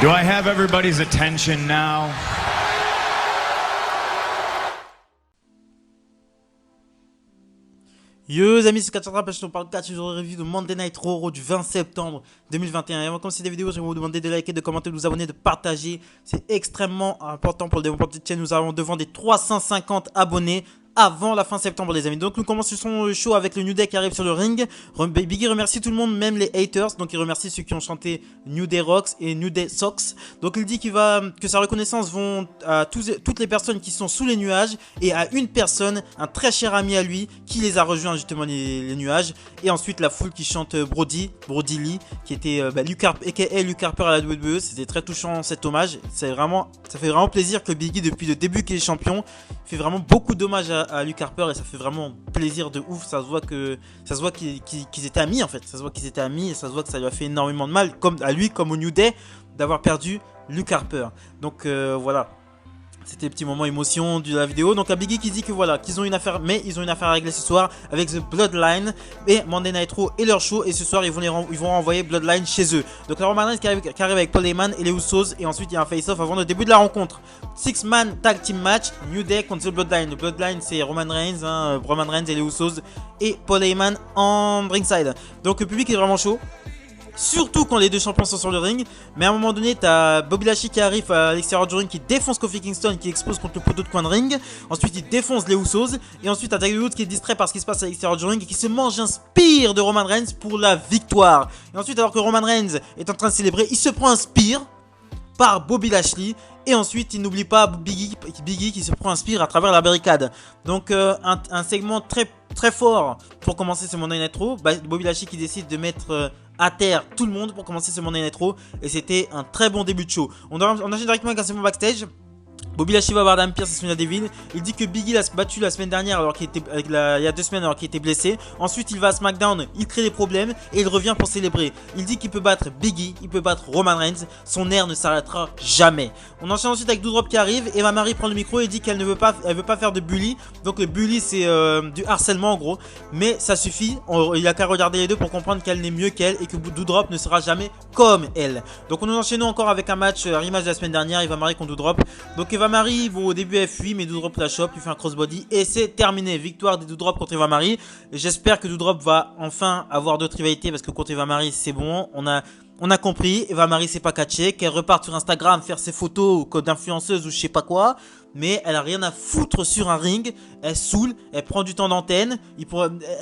Do I have everybody's attention now? Yo les amis, c'est 4 je te parle 4 jours de review de Monday Night Raw du 20 septembre 2021. Et avant de commencer des vidéos, je vais vous demander de liker, de commenter, de vous abonner, de partager. C'est extrêmement important pour le développement de cette chaîne. Nous avons devant des 350 abonnés avant la fin septembre les amis. Donc nous commençons le show avec le New Day qui arrive sur le ring. Biggie remercie tout le monde, même les haters. Donc il remercie ceux qui ont chanté New Day Rocks et New Day Socks. Donc il dit que sa reconnaissance vont à toutes les personnes qui sont sous les nuages et à une personne, un très cher ami à lui, qui les a rejoints justement les nuages. Et ensuite la foule qui chante Brody Lee, qui était Luke Harper à la WWE. C'était très touchant cet hommage. Ça fait vraiment plaisir que Biggie, depuis le début qu'il est champion, fait vraiment beaucoup d'hommages à Luke Harper et ça fait vraiment plaisir de ouf. Ça se voit qu'ils étaient amis en fait. Ça se voit qu'ils étaient amis et ça se voit que ça lui a fait énormément de mal, comme à lui comme au New Day, d'avoir perdu Luke Harper. Donc voilà. C'était le petit moment émotion de la vidéo. Donc à Biggie qui dit que voilà, qu'ils ont une affaire, mais ils ont une affaire à régler ce soir avec The Bloodline et Monday Night Raw et leur show. Et ce soir ils vont envoyer Bloodline chez eux. Donc la Roman Reigns qui arrive avec Paul Heyman et les Usos. Et ensuite il y a un face-off avant le début de la rencontre. 6-man tag team match, New Day contre The Bloodline. Le Bloodline c'est Roman Reigns et les Usos et Paul Heyman en ringside. Donc le public est vraiment chaud. Surtout quand les deux champions sont sur le ring. Mais à un moment donné t'as Bobby Lashley qui arrive à l'extérieur du ring, qui défonce Kofi Kingston, qui explose contre le poteau de coin de ring. Ensuite il défonce les Usos. Et ensuite t'as Xavier Woods qui est distrait par ce qui se passe à l'extérieur du ring et qui se mange un spear de Roman Reigns pour la victoire. Et ensuite alors que Roman Reigns est en train de célébrer, il se prend un spear par Bobby Lashley. Et ensuite il n'oublie pas Biggie qui se prend un spear à travers la barricade. Donc un segment très fort pour commencer ce Monday Night Raw. Bobby Lashley qui décide de mettre à terre tout le monde pour commencer ce Monday Night Raw. Et c'était un très bon début de show. On enchaîne directement avec un segment backstage. Bobby Lashley va voir Adam Pearce et Sonya Deville. Il dit que Biggie l'a battu la semaine dernière alors qu'il était il y a 2 semaines alors qu'il était blessé. Ensuite il va à SmackDown, il crée des problèmes et il revient pour célébrer. Il dit qu'il peut battre Biggie, il peut battre Roman Reigns. Son ère ne s'arrêtera jamais. On enchaîne ensuite avec Doudrop qui arrive. Eva Marie prend le micro et dit qu'elle ne veut pas, faire de bully. Donc le bully c'est du harcèlement en gros. Mais ça suffit. Il a qu'à regarder les deux pour comprendre qu'elle n'est mieux qu'elle et que Doudrop ne sera jamais comme elle. Donc on nous enchaînons encore avec un match rematch de la semaine dernière. Eva Marie contre Doudrop. Donc Eva Marie, bon, au début elle fuit, mais Doudrop la chope, lui fait un crossbody et c'est terminé. Victoire de Doudrop contre Eva Marie. J'espère que Doudrop va enfin avoir d'autres rivalités parce que contre Eva Marie c'est bon. On a compris, Eva Marie c'est pas catché, qu'elle reparte sur Instagram faire ses photos d'influenceuse ou je sais pas quoi. Mais elle a rien à foutre sur un ring. Elle saoule, elle prend du temps d'antenne.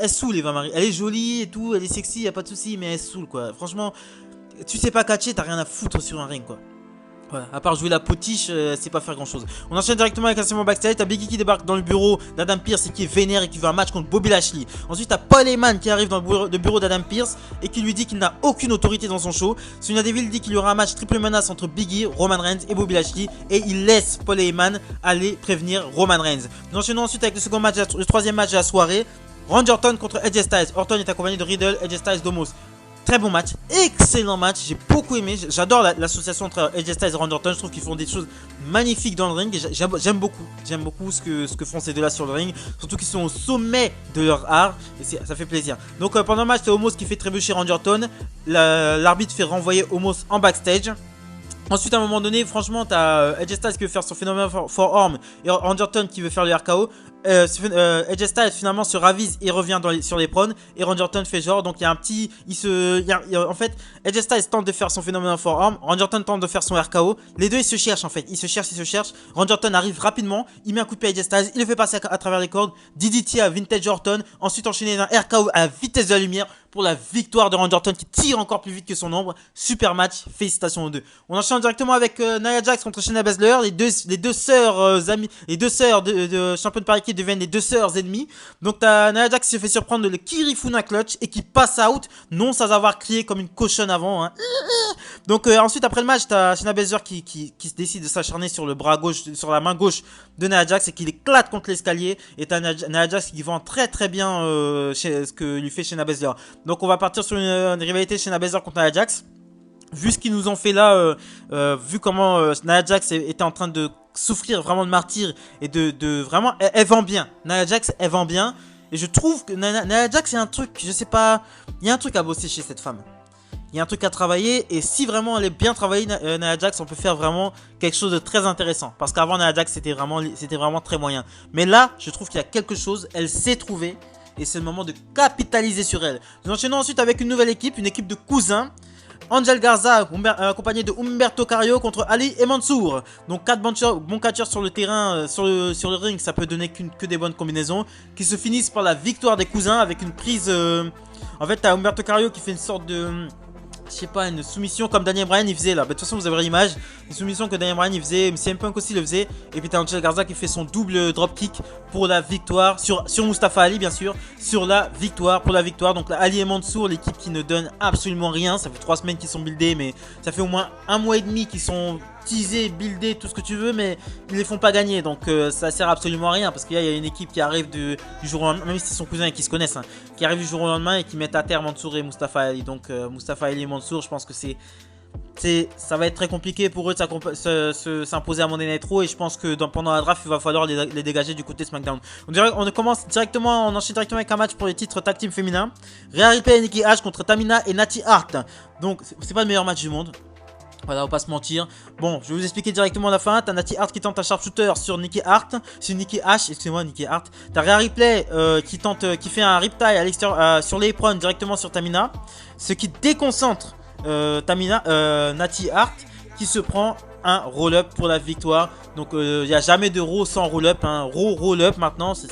Elle saoule Eva Marie. Elle est jolie et tout, elle est sexy, y a pas de souci, mais elle saoule quoi. Franchement, tu sais pas catcher, t'as rien à foutre sur un ring quoi. Voilà, à part jouer la potiche, c'est pas faire grand chose. On enchaîne directement avec un segment backstage. T'as Biggie qui débarque dans le bureau d'Adam Pearce et qui est vénère et qui veut un match contre Bobby Lashley. Ensuite t'as Paul Heyman qui arrive dans le bureau d'Adam Pearce et qui lui dit qu'il n'a aucune autorité dans son show. Sonya Deville dit qu'il y aura un match triple menace entre Biggie, Roman Reigns et Bobby Lashley. Et il laisse Paul Heyman aller prévenir Roman Reigns. Nous enchaînons ensuite avec le troisième match de la soirée. Randy Orton contre AJ Styles. Orton est accompagné de Riddle, AJ Styles, Domos. Très bon match, excellent match, j'ai beaucoup aimé, j'adore l'association entre AJ Styles et Randy Orton, je trouve qu'ils font des choses magnifiques dans le ring, j'aime beaucoup ce que font ces deux-là sur le ring, surtout qu'ils sont au sommet de leur art, et ça fait plaisir. Donc pendant le match, c'est Omos qui fait trébucher Randy Orton, l'arbitre fait renvoyer Omos en backstage. Ensuite à un moment donné, franchement, t'as AJ Styles qui veut faire son phénomène forearm et Randy Orton qui veut faire le RKO. AJ Styles finalement se ravise et revient sur les prônes et Randy Orton fait genre, donc il y a un petit, en fait AJ Styles tente de faire son phénomène forearm, Randy Orton tente de faire son RKO, les deux ils se cherchent en fait, ils se cherchent, Randy Orton arrive rapidement, il met un coup de pied à AJ Styles, il le fait passer à travers les cordes, DDT à Vintage Orton, ensuite enchaîné d'un RKO à la vitesse de la lumière pour la victoire de Randy Orton qui tire encore plus vite que son ombre. Super match, félicitations aux deux. On enchaîne directement avec Nia Jax contre Shayna Baszler, les deux sœurs amies, les deux sœurs de championne par équipe deviennent les deux sœurs ennemies. Donc t'as Nia Jax qui se fait surprendre de le Kirifuna Clutch et qui passe out, non sans avoir crié comme une cochonne avant. Hein. Donc ensuite après le match, t'as Shayna Baszler qui décide de s'acharner sur le bras gauche, sur la main gauche de Nia Jax et qui l'éclate contre l'escalier. Et t'as Nia Jax qui vend très bien ce que lui fait Shayna Baszler. Donc on va partir sur une rivalité Shayna Baszler contre Nia Jax. Vu ce qu'ils nous ont fait là, vu comment Nia Jax était en train de souffrir vraiment de martyr et de vraiment, elle vend bien. Nia Jax, elle vend bien. Et je trouve que Nia Jax, il y a un truc, je sais pas, il y a un truc à bosser chez cette femme. il y a un truc à travailler. Et si vraiment elle est bien travaillée, Nia Jax, on peut faire vraiment quelque chose de très intéressant. Parce qu'avant, Nia Jax, c'était vraiment très moyen. Mais là, je trouve qu'il y a quelque chose. Elle s'est trouvée. Et c'est le moment de capitaliser sur elle. Nous enchaînons ensuite avec une nouvelle équipe. Une équipe de cousins. Angel Garza, accompagné de Humberto Carrillo contre Ali et Mansour. Donc 4 bons catcheurs sur le terrain, sur le ring, ça peut donner que des bonnes combinaisons. Qui se finissent par la victoire des cousins avec une prise... En fait, t'as Humberto Carrillo qui fait une sorte de... Je sais pas, une soumission comme Daniel Bryan il faisait là. De toute façon, vous avez l'image. Une soumission que Daniel Bryan il faisait. CM Punk aussi le faisait. Et puis t'as Angel Garza qui fait son double dropkick pour la victoire. Sur Mustafa Ali, bien sûr. Sur la victoire. Pour la victoire. Donc là, Ali et Mansour, l'équipe qui ne donne absolument rien. Ça fait 3 semaines qu'ils sont buildés. Mais ça fait au moins 1 mois et demi qu'ils sont teasés, buildés, tout ce que tu veux. Mais ils les font pas gagner. Donc ça sert absolument à rien. Parce qu'il y a une équipe qui arrive du jour au lendemain. Même si sont cousins et qui se connaissent. Hein, qui arrive du jour au lendemain et qui mettent à terre Mansour et Mustafa Ali. Donc Mustafa Ali et Mansour, je pense que ça va être très compliqué pour eux de s'imposer à Monday Night Raw. Et je pense que pendant la draft, il va falloir les dégager du côté SmackDown. On commence directement, on enchaîne directement avec un match pour les titres tag team féminin. Rhea Ripley et Nikki Ash contre Tamina et Natty Hart. Donc c'est pas le meilleur match du monde. Voilà, on va pas se mentir. Bon, je vais vous expliquer directement la fin. T'as Natty Hart qui tente un sharpshooter sur Nikki Hart. Sur Nikki Ash, excusez-moi, Nikki Hart. T'as Rhea Ripley qui fait un riptide à l'extérieur sur l'apron directement sur Tamina. Ce qui déconcentre Natty Hart qui se prend un roll-up pour la victoire. Donc il n'y a jamais de Raw sans roll-up. Raw roll-up maintenant, c'est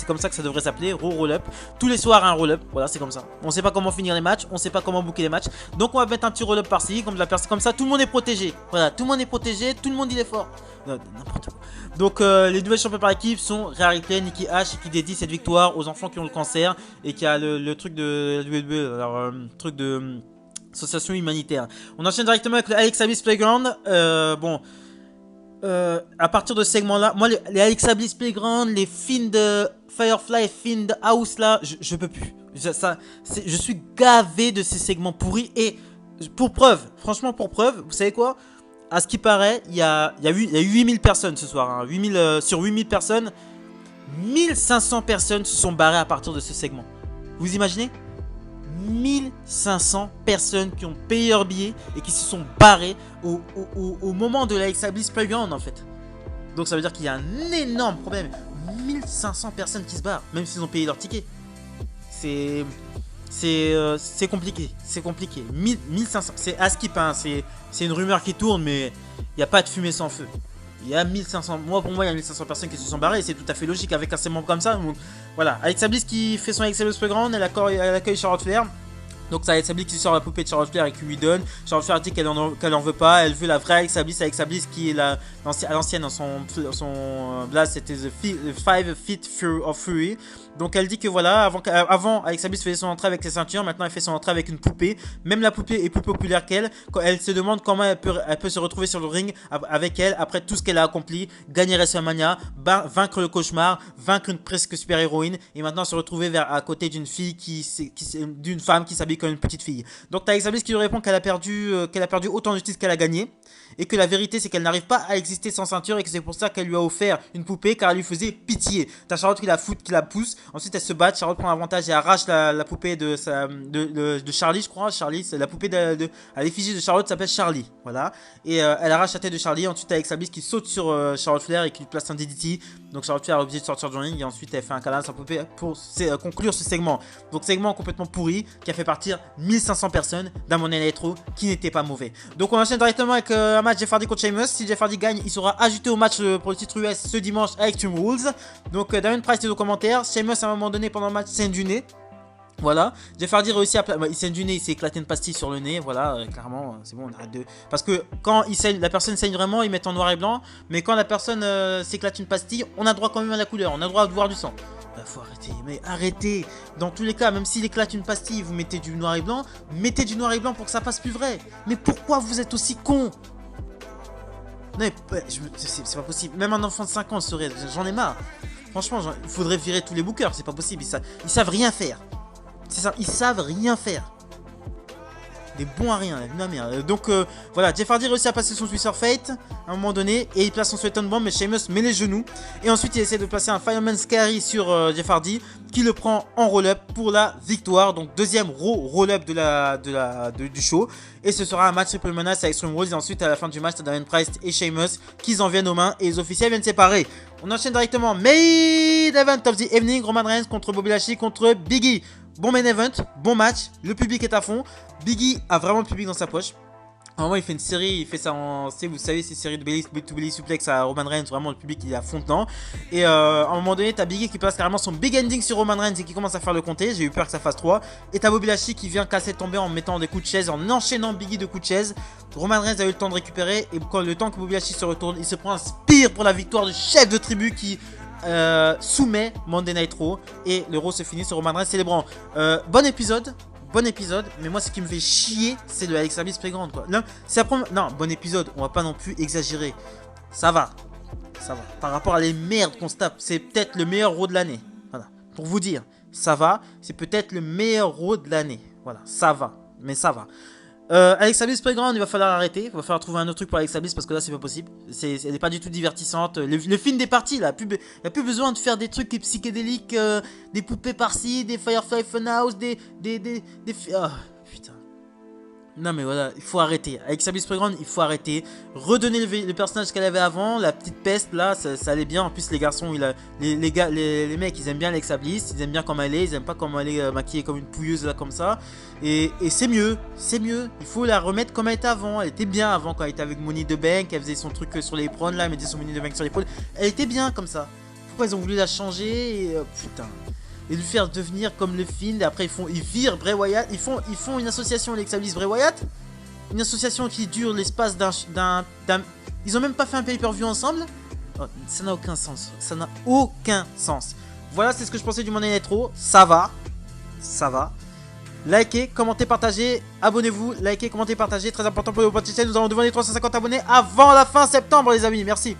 comme ça que ça devrait s'appeler. Raw roll-up. Tous les soirs un roll-up. Voilà, c'est comme ça. On sait pas comment finir les matchs, on sait pas comment booker les matchs. Donc on va mettre un petit roll-up par-ci, comme ça tout le monde est protégé. Voilà, tout le monde est protégé, tout le monde il est fort. N'importe quoi. Donc les nouvelles champions par équipe sont Rhea Ripley, Nikki Ash qui dédie cette victoire aux enfants qui ont le cancer et qui a le truc de truc de association humanitaire. On enchaîne directement avec le Alex Bliss Playground. À partir de ce segment-là, moi, les Alex Bliss Playground, les Fiend de Firefly, Fiend House, là, je peux plus. Je suis gavé de ces segments pourris. Et pour preuve, franchement, pour preuve, vous savez quoi? À ce qui paraît, il y a 8000 personnes ce soir. Hein, sur 8000 personnes, 1500 personnes se sont barrées à partir de ce segment. Vous imaginez? 1500 personnes qui ont payé leur billet et qui se sont barrées au moment de l'Alexa Bliss Playground en fait. Donc ça veut dire qu'il y a un énorme problème. 1500 personnes qui se barrent, même s'ils ont payé leur ticket. C'est compliqué, c'est compliqué. 1500, c'est à skip, hein. C'est une rumeur qui tourne, mais il n'y a pas de fumée sans feu. Il y a 1500, pour moi il y a 1500 personnes qui se sont barrées et c'est tout à fait logique avec un segment comme ça. Donc, voilà, Alexa Bliss qui fait son Alexa Bliss Playground, elle accueille Charlotte Flair. Donc c'est Alexa Bliss qui sort la poupée de Charlotte Flair et qui lui donne. Charlotte Flair dit qu'elle en veut pas, elle veut la vraie Alexa Bliss qui est à l'ancienne dans son blast, c'était The 5 Feet of Fury. Donc elle dit que voilà, avant Alexa Bliss faisait son entrée avec ses ceintures, maintenant elle fait son entrée avec une poupée. Même la poupée est plus populaire qu'elle. Elle se demande comment elle peut se retrouver sur le ring avec elle après tout ce qu'elle a accompli, gagner WrestleMania, vaincre le cauchemar, vaincre une presque super héroïne et maintenant se retrouver à côté d'une fille d'une femme qui s'habille comme une petite fille. Donc t'as Alexa Bliss qui lui répond qu'elle a perdu autant de titres qu'elle a gagné et que la vérité c'est qu'elle n'arrive pas à exister sans ceinture et que c'est pour ça qu'elle lui a offert une poupée car elle lui faisait pitié. T'as Charlotte qui la pousse. Ensuite elle se bat, Charlotte prend l'avantage et arrache la poupée de Charlie, je crois. Charlie, c'est la poupée à l'effigie de Charlotte s'appelle Charlie, voilà. Et elle arrache la tête de Charlie. Ensuite Alexa Bliss qui saute sur Charlotte Flair et qui lui place un DDT. Donc Charlotte Flair est obligée de sortir du ring et ensuite elle fait un câlin à sa poupée pour conclure ce segment. Donc segment complètement pourri qui a fait partir 1500 personnes d'un Monday Night Raw qui n'était pas mauvais. Donc on enchaîne directement avec un match Jeff Hardy contre Sheamus. Si Jeff Hardy gagne, il sera ajouté au match pour le titre US ce dimanche avec Extreme Rules. Donc Damien Price est au commentaire. Sheamus à un moment donné pendant le match saigne du nez. Voilà, Jeff Hardy réussit il saigne du nez, il s'est éclaté une pastille sur le nez, voilà, clairement, c'est bon, on arrête de... Parce que quand la personne saigne vraiment, ils mettent en noir et blanc, mais quand la personne s'éclate une pastille, on a droit quand même à la couleur, on a droit de voir du sang. Bah, faut arrêter, mais arrêtez. Dans tous les cas, même s'il éclate une pastille, vous mettez du noir et blanc, mettez du noir et blanc pour que ça passe plus vrai. Mais pourquoi vous êtes aussi con? Non, c'est pas possible, même un enfant de 5 ans serait, j'en ai marre. Franchement, il faudrait virer tous les bookers, c'est pas possible, ils savent rien faire. C'est ça, ils savent rien faire. des bons à rien, non, mais, donc voilà, Jeff Hardy réussit à passer son Twister Fate à un moment donné et il place son Sweat on Bomb, mais Sheamus met les genoux et ensuite il essaie de placer un Fireman Scary sur Jeff Hardy qui le prend en roll-up pour la victoire. Donc deuxième roll-up du show et ce sera un match triple menace à Extreme Rules et ensuite à la fin du match, t'as Damien Priest et Sheamus qui en viennent aux mains et les officiels viennent séparer. On enchaîne directement Main Event of the Evening, Roman Reigns contre Bobby Lashley contre Big E. Bon main event, bon match, le public est à fond. Big E a vraiment le public dans sa poche. À un moment, il fait une série, il fait ça en. Vous savez, ces séries de belly suplex à Roman Reigns, vraiment le public il est à fond dedans. Et à un moment donné, t'as Big E qui passe carrément son big ending sur Roman Reigns et qui commence à faire le compter. J'ai eu peur que ça fasse 3. Et t'as Bobby Lashley qui vient casser tomber en mettant des coups de chaise, en enchaînant Big E de coups de chaise. Roman Reigns a eu le temps de récupérer. Et quand le temps que Bobby Lashley se retourne, il se prend un spear pour la victoire du chef de tribu qui. Soumet Monday Night Raw et le Raw se finit sur Roman Reigns célébrant. Bon épisode, mais moi ce qui me fait chier c'est le Alex Service Playground quoi. Non, non, bon épisode, on va pas non plus exagérer. Ça va. Par rapport à les merdes qu'on se tape, c'est peut-être le meilleur Raw de l'année. Voilà, pour vous dire, ça va, c'est peut-être le meilleur Raw de l'année. Voilà, ça va, mais ça va. Alexa Bliss Playground, il va falloir arrêter. Il va falloir trouver un autre truc pour Alexa Bliss parce que là c'est pas possible. Elle n'est pas du tout divertissante. Le film des parties là, il n'y a plus besoin de faire des trucs psychédéliques, des poupées par-ci, des Firefly Funhouse, des oh, putain. Non mais voilà, il faut arrêter. Alexa Bliss Playground, il faut arrêter. Redonner le personnage qu'elle avait avant, la petite peste là, ça allait bien. En plus les garçons, les mecs, ils aiment bien Alexa Bliss, ils aiment bien comme elle est, ils aiment pas comme elle est maquillée comme une pouilleuse là comme ça. Et c'est mieux, il faut la remettre comme elle était avant. Elle était bien avant quand elle était avec Money the Bank, elle faisait son truc sur les prônes là, elle mettait son Money the Bank sur l'épaule. Elle était bien comme ça. Pourquoi ils ont voulu la changer et, putain. Et lui faire devenir comme le film. Et après ils virent Bray Wyatt. Ils font une association Alexa Bliss Bray Wyatt. Une association qui dure l'espace d'un. Ils ont même pas fait un pay-per-view ensemble. Oh, ça n'a aucun sens. Ça n'a aucun sens. Voilà, c'est ce que je pensais du Monday Night Raw. Ça va. Likez, commentez, partagez. Abonnez-vous. Likez, commentez, partagez. Très important pour vos participants. Nous allons devant les 350 abonnés avant la fin septembre les amis. Merci.